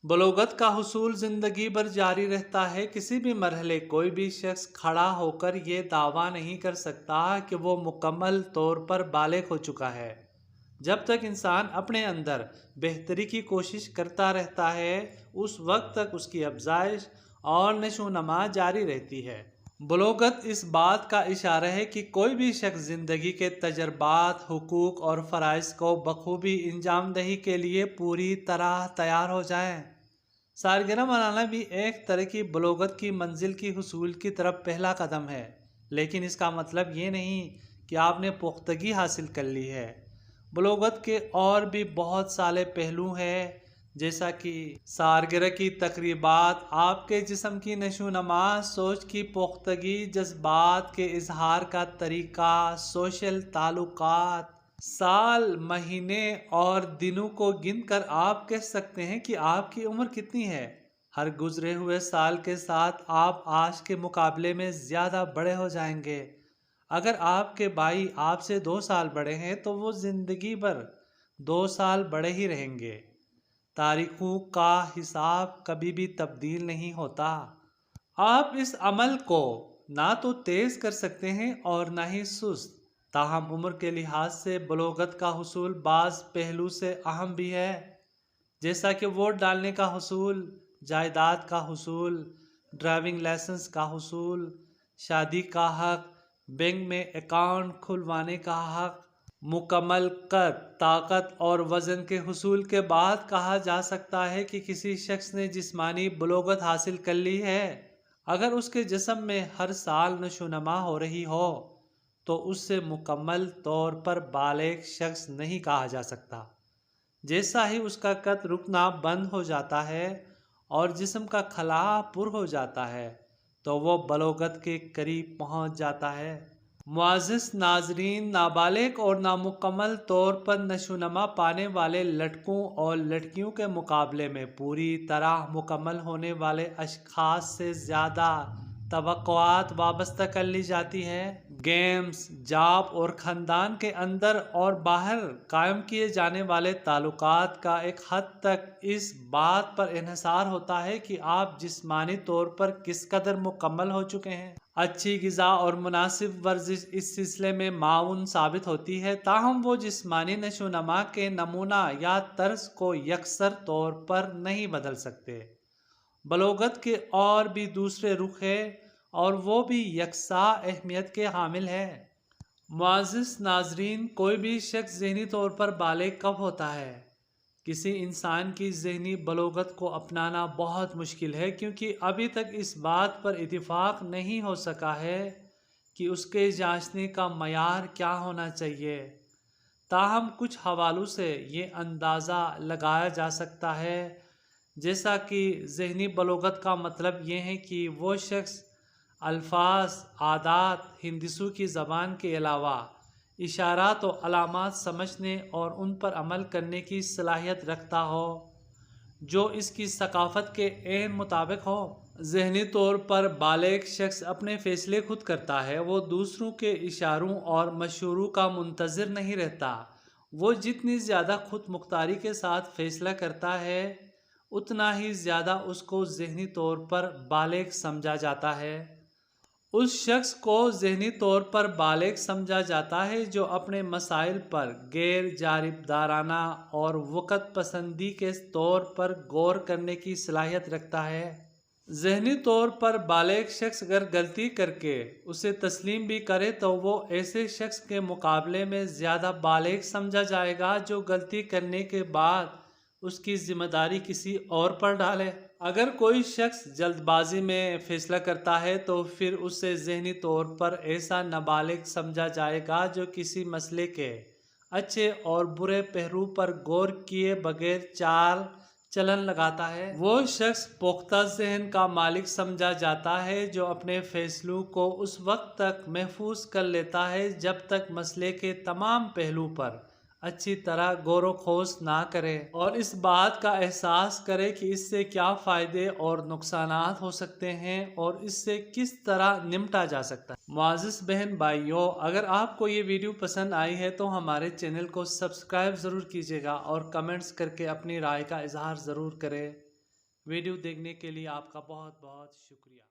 बलोगत का हुसूल ज़िंदगी भर जारी रहता है। किसी भी मरहले कोई भी शख्स खड़ा होकर ये दावा नहीं कर सकता कि वो मुकम्मल तौर पर बालिग हो चुका है। जब तक इंसान अपने अंदर बेहतरी की कोशिश करता रहता है, उस वक्त तक उसकी अफजाइश और नशोनमा जारी रहती है। बलोगत इस बात का इशारा है कि कोई भी शख्स ज़िंदगी के तजर्बात, हुकूक और फ़राइज़ को बखूबी अंजामदही के लिए पूरी तरह तैयार हो जाए। सालगिरह मनाना भी एक तरह की बलोगत की मंजिल की हुसूल की तरफ पहला कदम है, लेकिन इसका मतलब ये नहीं कि आपने पुख्तगी हासिल कर ली है। बलोगत के और भी बहुत सारे पहलू हैं, जैसा कि सालगिरह की तकरीबात, आपके जिस्म की नशोनमा, सोच की पुख्तगी, जज्बात के इजहार का तरीका, सोशल ताल्लुकात। साल, महीने और दिनों को गिनकर आप कह सकते हैं कि आपकी उम्र कितनी है। हर गुजरे हुए साल के साथ आप आज के मुकाबले में ज़्यादा बड़े हो जाएंगे। अगर आपके भाई आपसे 2 साल बड़े हैं तो वो ज़िंदगी भर 2 साल बड़े ही रहेंगे। तारीखों का हिसाब कभी भी तब्दील नहीं होता। आप इस अमल को ना तो तेज़ कर सकते हैं और ना ही सुस्त। ताहम उम्र के लिहाज से बलोगत का हुसूल बाज़ पहलू से अहम भी है, जैसा कि वोट डालने का हुसूल, जायदाद का हुसूल, ड्राइविंग लाइसेंस का हुसूल, शादी का हक, बैंक में अकाउंट खुलवाने का हक। मुकम्मल कद, ताकत और वज़न के हुसूल के बाद कहा जा सकता है कि किसी शख्स ने जिस्मानी बलोगत हासिल कर ली है। अगर उसके जिस्म में हर साल नशोनमा हो रही हो तो उससे मुकम्मल तौर पर बालिग शख्स नहीं कहा जा सकता। जैसा ही उसका कद रुकना बंद हो जाता है और जिस्म का खला पुर हो जाता है तो वो बलोगत के करीब पहुंच जाता है। मुअज़्ज़िज़ नाज़रीन, नाबालिग और नामुकम्मल तौर पर नशोनमा पाने वाले लड़कों और लड़कियों के मुकाबले में पूरी तरह मुकम्मल होने वाले अशख़ास से ज़्यादा तवक्कुआत वाबस्ता कर ली जाती है। गेम्स, जॉब और ख़ानदान के अंदर और बाहर कायम किए जाने वाले ताल्लुकात का एक हद तक इस बात पर इन्हिसार होता है कि आप जिस्मानी तौर पर किस कदर मुकम्मल हो चुके हैं। अच्छी ग़िज़ा और मुनासिब वर्जिश इस सिलसिले में माउन साबित होती है, ताहम वो जिस्मानी नशोनमा के नमूना या तर्ज को यकसर तौर पर नहीं बदल सकते। बलोगत के और भी दूसरे रुख है और वो भी यकसा अहमियत के हामिल है। मुअज़्ज़िज़ नाज़रीन, कोई भी शख्स ज़हनी तौर पर बालिग कब होता है? किसी इंसान की ज़हनी बलोगत को अपनाना बहुत मुश्किल है, क्योंकि अभी तक इस बात पर इत्तिफाक नहीं हो सका है कि उसके जांचने का मयार क्या होना चाहिए। ताहम कुछ हवालों से ये अंदाज़ा लगाया जा सकता है, जैसा कि ज़हनी बलोगत का मतलब ये है कि वो शख्स अल्फाज, आदात, हिंदसू की ज़बान के अलावा इशारात और अलामात समझने और उन पर अमल करने की सलाहियत रखता हो जो इसकी सकाफ़त के ऐन मुताबिक हो। ज़हनी तौर पर बालिग शख्स अपने फ़ैसले खुद करता है। वो दूसरों के इशारों और मशवरों का मुंतज़िर नहीं रहता। वो जितनी ज़्यादा खुद मुख्तारी के साथ फ़ैसला करता है, उतना ही ज़्यादा उसको ज़हनी तौर पर बालिग समझा जाता है। उस शख्स को ज़हनी तौर पर बालिग समझा जाता है जो अपने मसाइल पर गैर जानिबदाराना और वक़्त पसंदी के तौर पर गौर करने की सलाहियत रखता है। ज़हनी तौर पर बालिग शख्स अगर गलती करके उसे तस्लीम भी करे तो वो ऐसे शख्स के मुकाबले में ज़्यादा बालिग समझा जाएगा जो गलती करने के बाद उसकी ज़िम्मेदारी किसी और पर डाले। अगर कोई शख्स जल्दबाजी में फ़ैसला करता है तो फिर उसे ज़हनी तौर पर ऐसा नाबालिग समझा जाएगा जो किसी मसले के अच्छे और बुरे पहलू पर गौर किए बगैर चाल चलन लगाता है। वो शख्स पुख्ता ज़हन का मालिक समझा जाता है जो अपने फ़ैसलों को उस वक्त तक महफूज कर लेता है जब तक मसले के तमाम पहलू पर अच्छी तरह गौर खोज ना करे और इस बात का एहसास करे कि इससे क्या फ़ायदे और नुकसानात हो सकते हैं और इससे किस तरह निपटा जा सकता है। मुअज़्ज़िज़ बहन भाइयों, अगर आपको ये वीडियो पसंद आई है तो हमारे चैनल को सब्सक्राइब ज़रूर कीजिएगा और कमेंट्स करके अपनी राय का इजहार ज़रूर करें। ویڈیو دیکھنے کے لیے آپ کا بہت بہت شکریہ۔